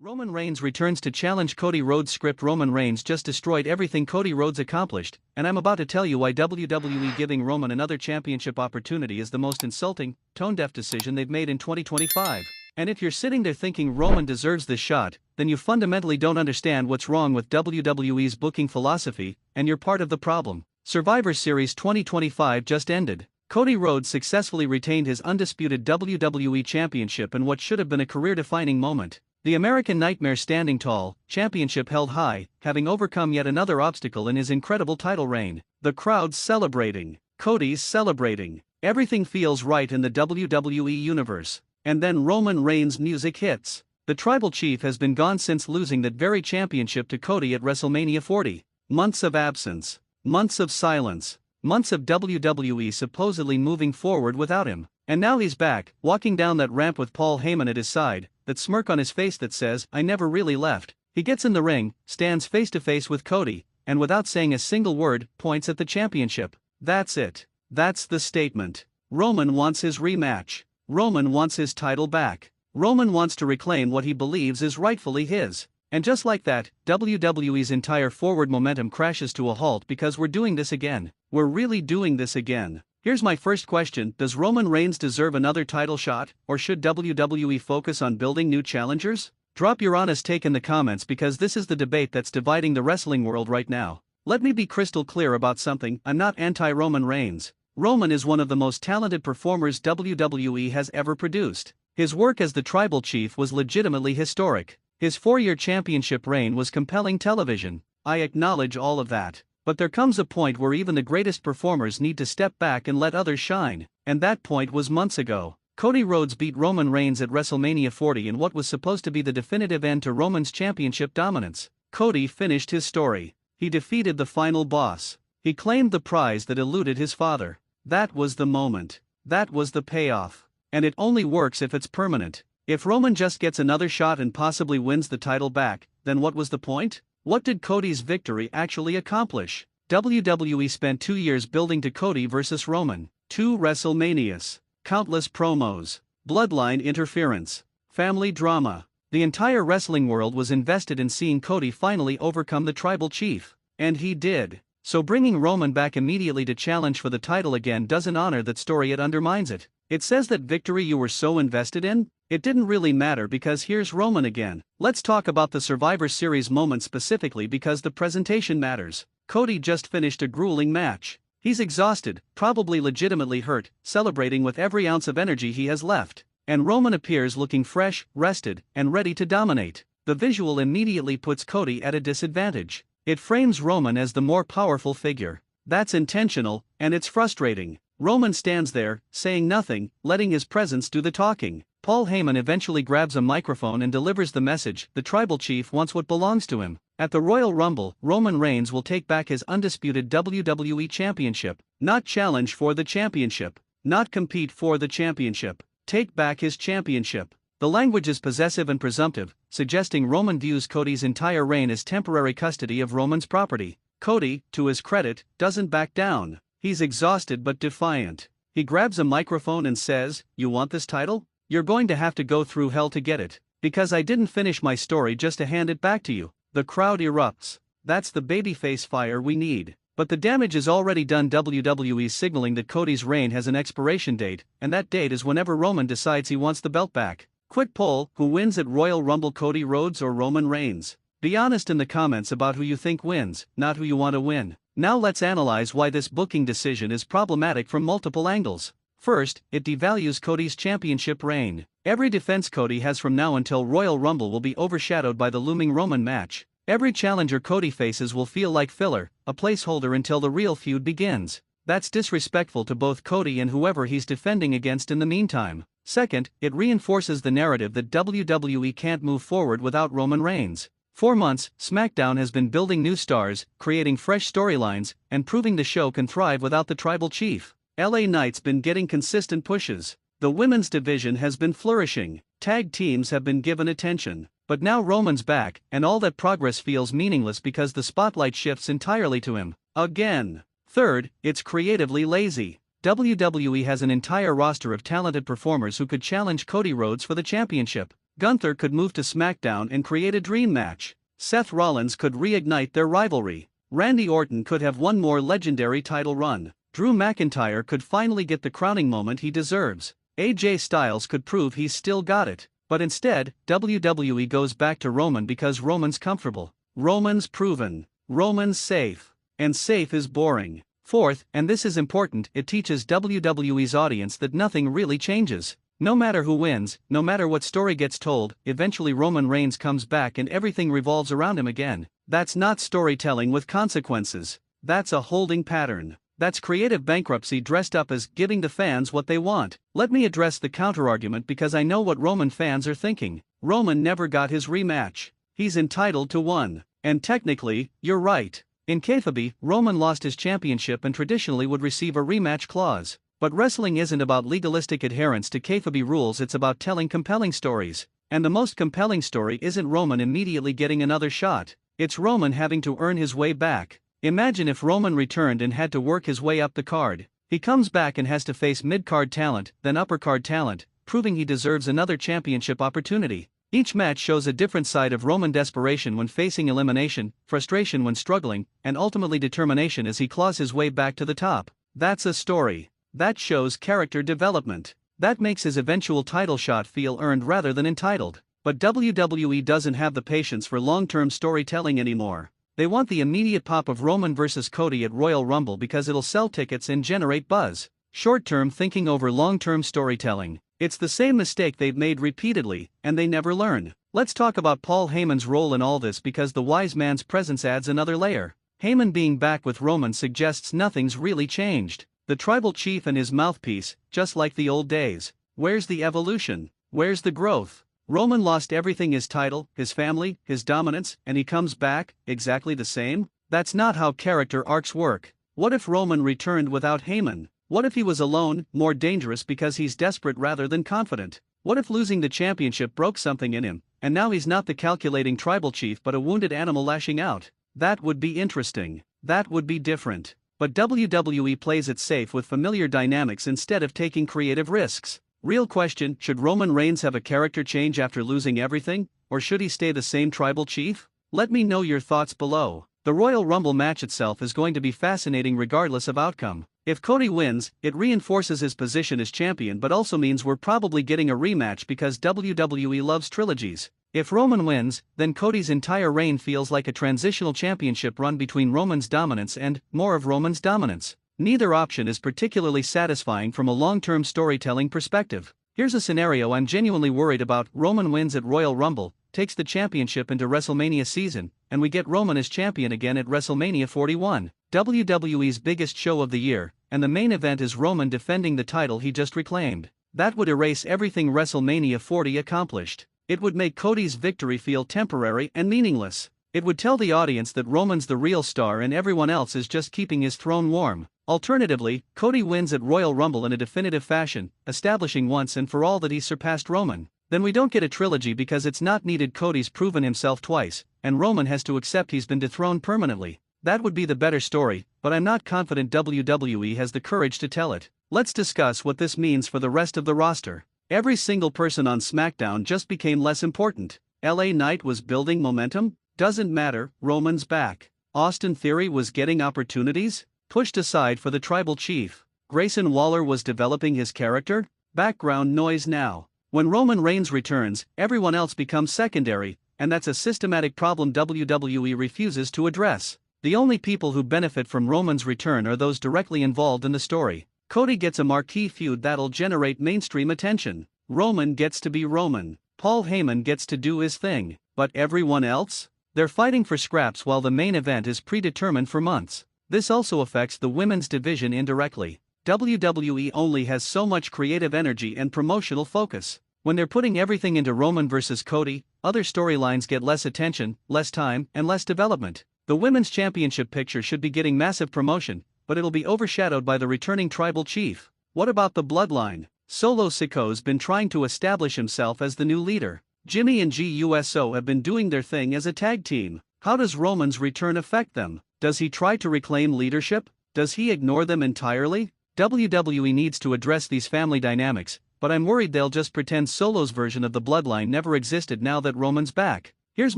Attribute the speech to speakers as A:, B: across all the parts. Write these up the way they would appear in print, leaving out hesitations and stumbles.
A: Roman Reigns returns to challenge Cody Rhodes' script. Roman Reigns just destroyed everything Cody Rhodes accomplished, and I'm about to tell you why WWE giving Roman another championship opportunity is the most insulting, tone-deaf decision they've made in 2025. And if you're sitting there thinking Roman deserves this shot, then you fundamentally don't understand what's wrong with WWE's booking philosophy, and you're part of the problem. Survivor Series 2025 just ended. Cody Rhodes successfully retained his undisputed WWE Championship in what should have been a career-defining moment. The American Nightmare standing tall, championship held high, having overcome yet another obstacle in his incredible title reign. The crowd's celebrating. Cody's celebrating. Everything feels right in the WWE universe. And then Roman Reigns' music hits. The Tribal Chief has been gone since losing that very championship to Cody at WrestleMania 40. Months of absence. Months of silence. Months of WWE supposedly moving forward without him. And now he's back, walking down that ramp with Paul Heyman at his side, that smirk on his face that says, "I never really left." He gets in the ring, stands face to face with Cody, and without saying a single word, points at the championship. That's it. That's the statement. Roman wants his rematch. Roman wants his title back. Roman wants to reclaim what he believes is rightfully his. And just like that, WWE's entire forward momentum crashes to a halt because we're doing this again. We're really doing this again. Here's my first question: does Roman Reigns deserve another title shot, or should WWE focus on building new challengers? Drop your honest take in the comments, because this is the debate that's dividing the wrestling world right now. Let me be crystal clear about something: I'm not anti-Roman Reigns. Roman is one of the most talented performers WWE has ever produced. His work as the Tribal Chief was legitimately historic. His 4-year championship reign was compelling television. I acknowledge all of that. But there comes a point where even the greatest performers need to step back and let others shine, and that point was months ago. Cody Rhodes beat Roman Reigns at WrestleMania 40 in what was supposed to be the definitive end to Roman's championship dominance. Cody finished his story. He defeated the final boss. He claimed the prize that eluded his father. That was the moment. That was the payoff. And it only works if it's permanent. If Roman just gets another shot and possibly wins the title back, then what was the point? What did Cody's victory actually accomplish? WWE spent 2 years building to Cody versus Roman. 2 WrestleManias. Countless promos. Bloodline interference. Family drama. The entire wrestling world was invested in seeing Cody finally overcome the Tribal Chief. And he did. So bringing Roman back immediately to challenge for the title again doesn't honor that story, it undermines it. It says that victory you were so invested in? It didn't really matter, because here's Roman again. Let's talk about the Survivor Series moment specifically, because the presentation matters. Cody just finished a grueling match. He's exhausted, probably legitimately hurt, celebrating with every ounce of energy he has left. And Roman appears looking fresh, rested, and ready to dominate. The visual immediately puts Cody at a disadvantage. It frames Roman as the more powerful figure. That's intentional, and it's frustrating. Roman stands there, saying nothing, letting his presence do the talking. Paul Heyman eventually grabs a microphone and delivers the message: the Tribal Chief wants what belongs to him. At the Royal Rumble, Roman Reigns will take back his undisputed WWE Championship. Not challenge for the championship. Not compete for the championship. Take back his championship. The language is possessive and presumptive, suggesting Roman views Cody's entire reign as temporary custody of Roman's property. Cody, to his credit, doesn't back down. He's exhausted but defiant. He grabs a microphone and says, "You want this title? You're going to have to go through hell to get it. Because I didn't finish my story just to hand it back to you." The crowd erupts. That's the babyface fire we need. But the damage is already done. WWE's signaling that Cody's reign has an expiration date, and that date is whenever Roman decides he wants the belt back. Quick poll: who wins at Royal Rumble, Cody Rhodes or Roman Reigns? Be honest in the comments about who you think wins, not who you want to win. Now let's analyze why this booking decision is problematic from multiple angles. First, it devalues Cody's championship reign. Every defense Cody has from now until Royal Rumble will be overshadowed by the looming Roman match. Every challenger Cody faces will feel like filler, a placeholder until the real feud begins. That's disrespectful to both Cody and whoever he's defending against in the meantime. Second, it reinforces the narrative that WWE can't move forward without Roman Reigns. 4 months, SmackDown has been building new stars, creating fresh storylines, and proving the show can thrive without the Tribal Chief. LA Knight's been getting consistent pushes. The women's division has been flourishing. Tag teams have been given attention. But now Roman's back, and all that progress feels meaningless because the spotlight shifts entirely to him. Again. Third, it's creatively lazy. WWE has an entire roster of talented performers who could challenge Cody Rhodes for the championship. Gunther could move to SmackDown and create a dream match. Seth Rollins could reignite their rivalry. Randy Orton could have one more legendary title run. Drew McIntyre could finally get the crowning moment he deserves. AJ Styles could prove he's still got it. But instead, WWE goes back to Roman because Roman's comfortable. Roman's proven. Roman's safe. And safe is boring. Fourth, and this is important, it teaches WWE's audience that nothing really changes. No matter who wins, no matter what story gets told, eventually Roman Reigns comes back and everything revolves around him again. That's not storytelling with consequences. That's a holding pattern. That's creative bankruptcy dressed up as giving the fans what they want. Let me address the counterargument because I know what Roman fans are thinking. Roman never got his rematch. He's entitled to one. And technically, you're right. In kayfabe, Roman lost his championship and traditionally would receive a rematch clause. But wrestling isn't about legalistic adherence to kayfabe rules, it's about telling compelling stories. And the most compelling story isn't Roman immediately getting another shot. It's Roman having to earn his way back. Imagine if Roman returned and had to work his way up the card. He comes back and has to face mid-card talent, then upper-card talent, proving he deserves another championship opportunity. Each match shows a different side of Roman: desperation when facing elimination, frustration when struggling, and ultimately determination as he claws his way back to the top. That's a story. That shows character development. That makes his eventual title shot feel earned rather than entitled. But WWE doesn't have the patience for long-term storytelling anymore. They want the immediate pop of Roman versus Cody at Royal Rumble because it'll sell tickets and generate buzz. Short-term thinking over long-term storytelling. It's the same mistake they've made repeatedly, and they never learn. Let's talk about Paul Heyman's role in all this because the wise man's presence adds another layer. Heyman being back with Roman suggests nothing's really changed. The tribal chief and his mouthpiece, just like the old days. Where's the evolution? Where's the growth? Roman lost everything: his title, his family, his dominance, and he comes back, exactly the same? That's not how character arcs work. What if Roman returned without Heyman? What if he was alone, more dangerous because he's desperate rather than confident? What if losing the championship broke something in him, and now he's not the calculating tribal chief but a wounded animal lashing out? That would be interesting. That would be different. But WWE plays it safe with familiar dynamics instead of taking creative risks. Real question: should Roman Reigns have a character change after losing everything, or should he stay the same tribal chief? Let me know your thoughts below. The Royal Rumble match itself is going to be fascinating regardless of outcome. If Cody wins, it reinforces his position as champion but also means we're probably getting a rematch because WWE loves trilogies. If Roman wins, then Cody's entire reign feels like a transitional championship run between Roman's dominance and more of Roman's dominance. Neither option is particularly satisfying from a long-term storytelling perspective. Here's a scenario I'm genuinely worried about: Roman wins at Royal Rumble, takes the championship into WrestleMania season, and we get Roman as champion again at WrestleMania 41, WWE's biggest show of the year, and the main event is Roman defending the title he just reclaimed. That would erase everything WrestleMania 40 accomplished. It would make Cody's victory feel temporary and meaningless. It would tell the audience that Roman's the real star and everyone else is just keeping his throne warm. Alternatively, Cody wins at Royal Rumble in a definitive fashion, establishing once and for all that he's surpassed Roman. Then we don't get a trilogy because it's not needed. Cody's proven himself twice, and Roman has to accept he's been dethroned permanently. That would be the better story, but I'm not confident WWE has the courage to tell it. Let's discuss what this means for the rest of the roster. Every single person on SmackDown just became less important. LA Knight was building momentum? Doesn't matter, Roman's back. Austin Theory was getting opportunities? Pushed aside for the tribal chief. Grayson Waller was developing his character? Background noise now. When Roman Reigns returns, everyone else becomes secondary, and that's a systematic problem WWE refuses to address. The only people who benefit from Roman's return are those directly involved in the story. Cody gets a marquee feud that'll generate mainstream attention. Roman gets to be Roman. Paul Heyman gets to do his thing. But everyone else? They're fighting for scraps while the main event is predetermined for months. This also affects the women's division indirectly. WWE only has so much creative energy and promotional focus. When they're putting everything into Roman versus Cody, other storylines get less attention, less time, and less development. The women's championship picture should be getting massive promotion, but it'll be overshadowed by the returning tribal chief. What about the bloodline? Solo Sikoa's been trying to establish himself as the new leader. Jimmy and GUSO have been doing their thing as a tag team. How does Roman's return affect them? Does he try to reclaim leadership? Does he ignore them entirely? WWE needs to address these family dynamics, but I'm worried they'll just pretend Solo's version of the bloodline never existed now that Roman's back. Here's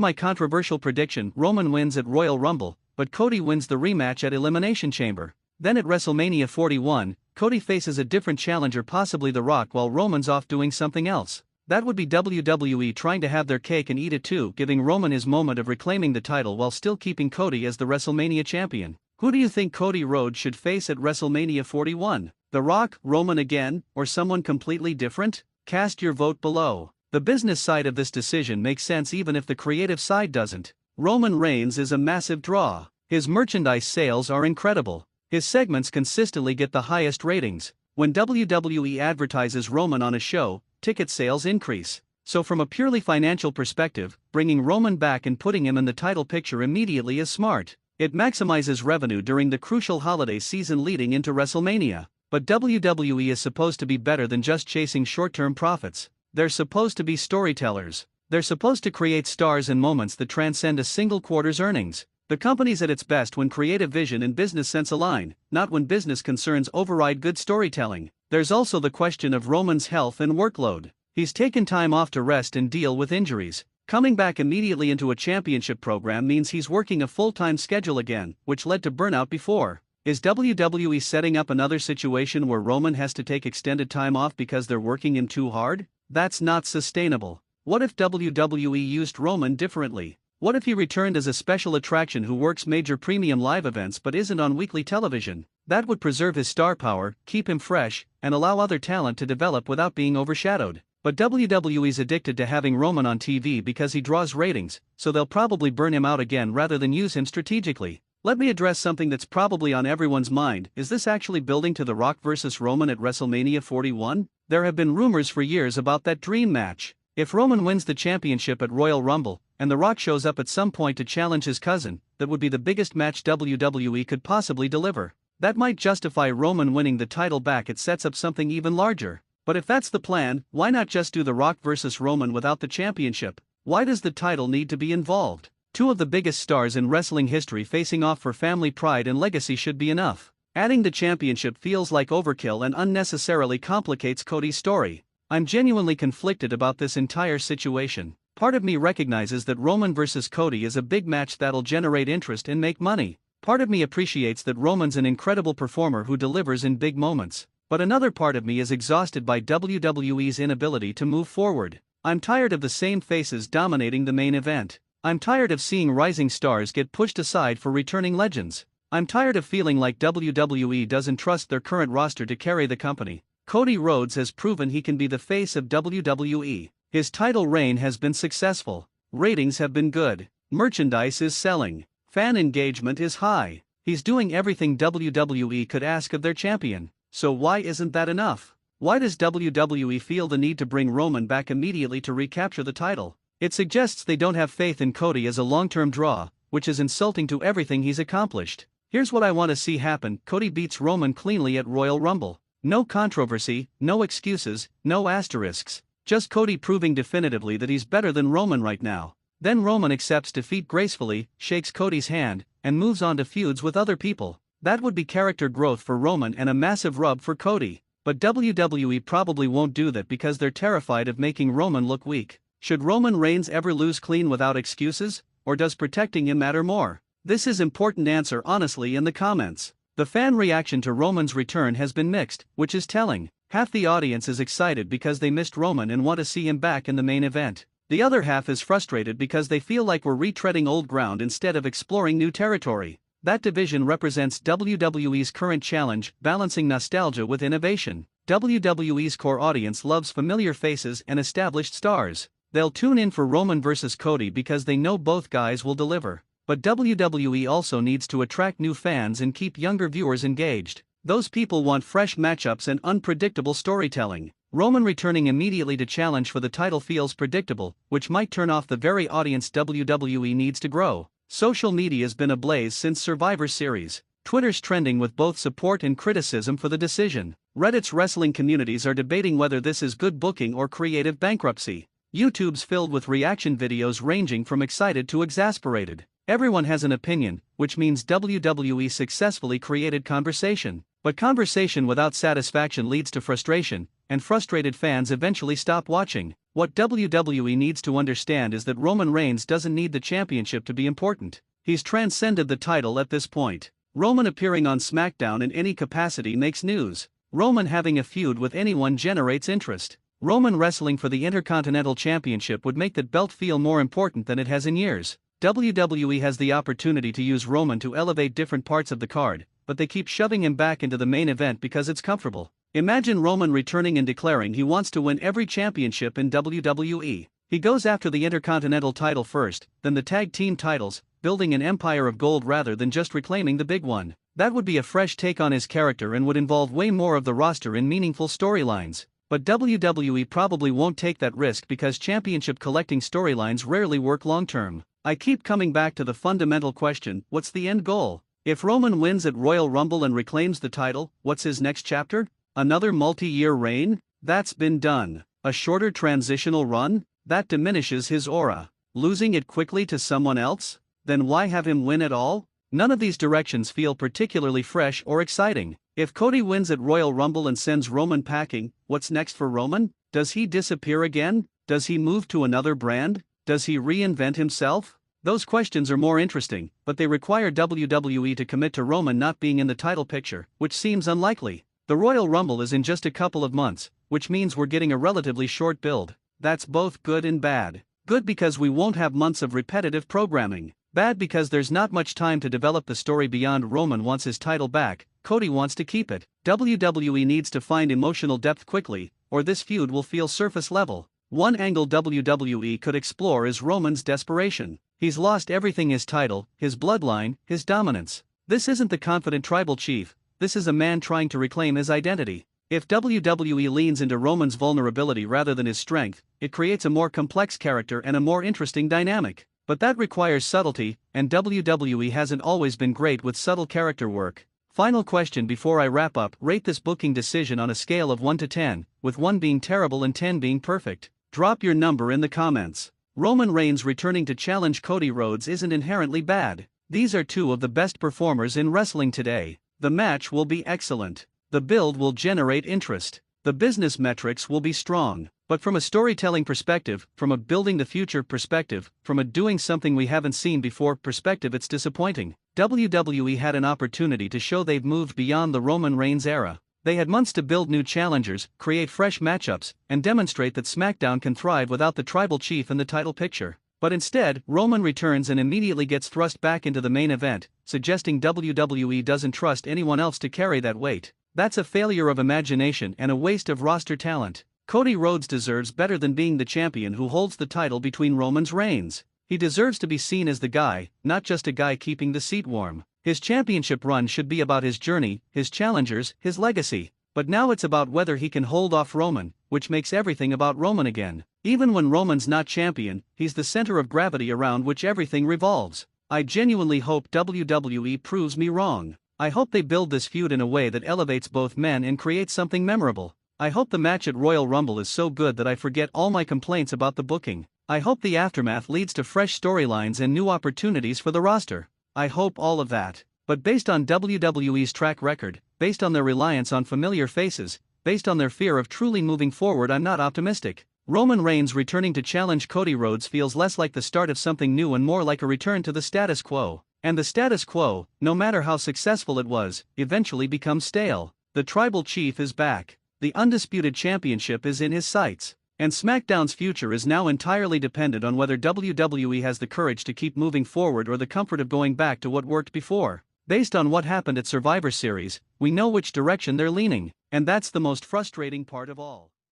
A: my controversial prediction: Roman wins at Royal Rumble, but Cody wins the rematch at Elimination Chamber. Then at WrestleMania 41, Cody faces a different challenger, possibly The Rock, while Roman's off doing something else. That would be WWE trying to have their cake and eat it too, giving Roman his moment of reclaiming the title while still keeping Cody as the WrestleMania champion. Who do you think Cody Rhodes should face at WrestleMania 41? The Rock, Roman again, or someone completely different? Cast your vote below. The business side of this decision makes sense even if the creative side doesn't. Roman Reigns is a massive draw. His merchandise sales are incredible. His segments consistently get the highest ratings. When WWE advertises Roman on a show, ticket sales increase. So from a purely financial perspective, bringing Roman back and putting him in the title picture immediately is smart. It maximizes revenue during the crucial holiday season leading into WrestleMania. But WWE is supposed to be better than just chasing short-term profits. They're supposed to be storytellers. They're supposed to create stars and moments that transcend a single quarter's earnings. The company's at its best when creative vision and business sense align, not when business concerns override good storytelling. There's also the question of Roman's health and workload. He's taken time off to rest and deal with injuries. Coming back immediately into a championship program means he's working a full-time schedule again, which led to burnout before. Is WWE setting up another situation where Roman has to take extended time off because they're working him too hard? That's not sustainable. What if WWE used Roman differently? What if he returned as a special attraction who works major premium live events but isn't on weekly television? That would preserve his star power, keep him fresh, and allow other talent to develop without being overshadowed. But WWE's addicted to having Roman on TV because he draws ratings, so they'll probably burn him out again rather than use him strategically. Let me address something that's probably on everyone's mind. Is this actually building to The Rock vs. Roman at WrestleMania 41? There have been rumors for years about that dream match. If Roman wins the championship at Royal Rumble, and The Rock shows up at some point to challenge his cousin, that would be the biggest match WWE could possibly deliver. That might justify Roman winning the title back. It sets up something even larger. But if that's the plan, why not just do The Rock vs. Roman without the championship? Why does the title need to be involved? Two of the biggest stars in wrestling history facing off for family pride and legacy should be enough. Adding the championship feels like overkill and unnecessarily complicates Cody's story. I'm genuinely conflicted about this entire situation. Part of me recognizes that Roman vs. Cody is a big match that'll generate interest and make money. Part of me appreciates that Roman's an incredible performer who delivers in big moments. But another part of me is exhausted by WWE's inability to move forward. I'm tired of the same faces dominating the main event. I'm tired of seeing rising stars get pushed aside for returning legends. I'm tired of feeling like WWE doesn't trust their current roster to carry the company. Cody Rhodes has proven he can be the face of WWE. His title reign has been successful. Ratings have been good. Merchandise is selling. Fan engagement is high. He's doing everything WWE could ask of their champion. So why isn't that enough? Why does WWE feel the need to bring Roman back immediately to recapture the title? It suggests they don't have faith in Cody as a long-term draw, which is insulting to everything he's accomplished. Here's what I want to see happen: Cody beats Roman cleanly at Royal Rumble. No controversy, no excuses, no asterisks. Just Cody proving definitively that he's better than Roman right now. Then Roman accepts defeat gracefully, shakes Cody's hand, and moves on to feuds with other people. That would be character growth for Roman and a massive rub for Cody. But WWE probably won't do that because they're terrified of making Roman look weak. Should Roman Reigns ever lose clean without excuses, or does protecting him matter more? This is important. Answer honestly in the comments. The fan reaction to Roman's return has been mixed, which is telling. Half the audience is excited because they missed Roman and want to see him back in the main event. The other half is frustrated because they feel like we're retreading old ground instead of exploring new territory. That division represents WWE's current challenge, balancing nostalgia with innovation. WWE's core audience loves familiar faces and established stars. They'll tune in for Roman vs. Cody because they know both guys will deliver. But WWE also needs to attract new fans and keep younger viewers engaged. Those people want fresh matchups and unpredictable storytelling. Roman returning immediately to challenge for the title feels predictable, which might turn off the very audience WWE needs to grow. Social media's been ablaze since Survivor Series. Twitter's trending with both support and criticism for the decision. Reddit's wrestling communities are debating whether this is good booking or creative bankruptcy. YouTube's filled with reaction videos ranging from excited to exasperated. Everyone has an opinion, which means WWE successfully created conversation. But conversation without satisfaction leads to frustration, and frustrated fans eventually stop watching. What WWE needs to understand is that Roman Reigns doesn't need the championship to be important. He's transcended the title at this point. Roman appearing on SmackDown in any capacity makes news. Roman having a feud with anyone generates interest. Roman wrestling for the Intercontinental Championship would make that belt feel more important than it has in years. WWE has the opportunity to use Roman to elevate different parts of the card, but they keep shoving him back into the main event because it's comfortable. Imagine Roman returning and declaring he wants to win every championship in WWE. He goes after the Intercontinental title first, then the tag team titles, building an empire of gold rather than just reclaiming the big one. That would be a fresh take on his character and would involve way more of the roster in meaningful storylines. But WWE probably won't take that risk because championship collecting storylines rarely work long-term. I keep coming back to the fundamental question, what's the end goal? If Roman wins at Royal Rumble and reclaims the title, what's his next chapter? Another multi-year reign? That's been done. A shorter transitional run? That diminishes his aura. Losing it quickly to someone else? Then why have him win at all? None of these directions feel particularly fresh or exciting. If Cody wins at Royal Rumble and sends Roman packing, what's next for Roman? Does he disappear again? Does he move to another brand? Does he reinvent himself? Those questions are more interesting, but they require WWE to commit to Roman not being in the title picture, which seems unlikely. The Royal Rumble is in just a couple of months, which means we're getting a relatively short build. That's both good and bad. Good because we won't have months of repetitive programming. Bad because there's not much time to develop the story beyond Roman wants his title back, Cody wants to keep it. WWE needs to find emotional depth quickly, or this feud will feel surface level. One angle WWE could explore is Roman's desperation. He's lost everything: his title, his bloodline, his dominance. This isn't the confident tribal chief, this is a man trying to reclaim his identity. If WWE leans into Roman's vulnerability rather than his strength, it creates a more complex character and a more interesting dynamic. But that requires subtlety, and WWE hasn't always been great with subtle character work. Final question before I wrap up: rate this booking decision on a scale of 1 to 10, with 1 being terrible and 10 being perfect. Drop your number in the comments. Roman Reigns returning to challenge Cody Rhodes isn't inherently bad. These are two of the best performers in wrestling today. The match will be excellent. The build will generate interest. The business metrics will be strong. But from a storytelling perspective, from a building the future perspective, from a doing something we haven't seen before perspective, it's disappointing. WWE had an opportunity to show they've moved beyond the Roman Reigns era. They had months to build new challengers, create fresh matchups, and demonstrate that SmackDown can thrive without the tribal chief in the title picture. But instead, Roman returns and immediately gets thrust back into the main event, suggesting WWE doesn't trust anyone else to carry that weight. That's a failure of imagination and a waste of roster talent. Cody Rhodes deserves better than being the champion who holds the title between Roman's reigns. He deserves to be seen as the guy, not just a guy keeping the seat warm. His championship run should be about his journey, his challengers, his legacy. But now it's about whether he can hold off Roman, which makes everything about Roman again. Even when Roman's not champion, he's the center of gravity around which everything revolves. I genuinely hope WWE proves me wrong. I hope they build this feud in a way that elevates both men and creates something memorable. I hope the match at Royal Rumble is so good that I forget all my complaints about the booking. I hope the aftermath leads to fresh storylines and new opportunities for the roster. I hope all of that. But based on WWE's track record, based on their reliance on familiar faces, based on their fear of truly moving forward, I'm not optimistic. Roman Reigns returning to challenge Cody Rhodes feels less like the start of something new and more like a return to the status quo. And the status quo, no matter how successful it was, eventually becomes stale. The tribal chief is back. The undisputed championship is in his sights. And SmackDown's future is now entirely dependent on whether WWE has the courage to keep moving forward or the comfort of going back to what worked before. Based on what happened at Survivor Series, we know which direction they're leaning, and that's the most frustrating part of all.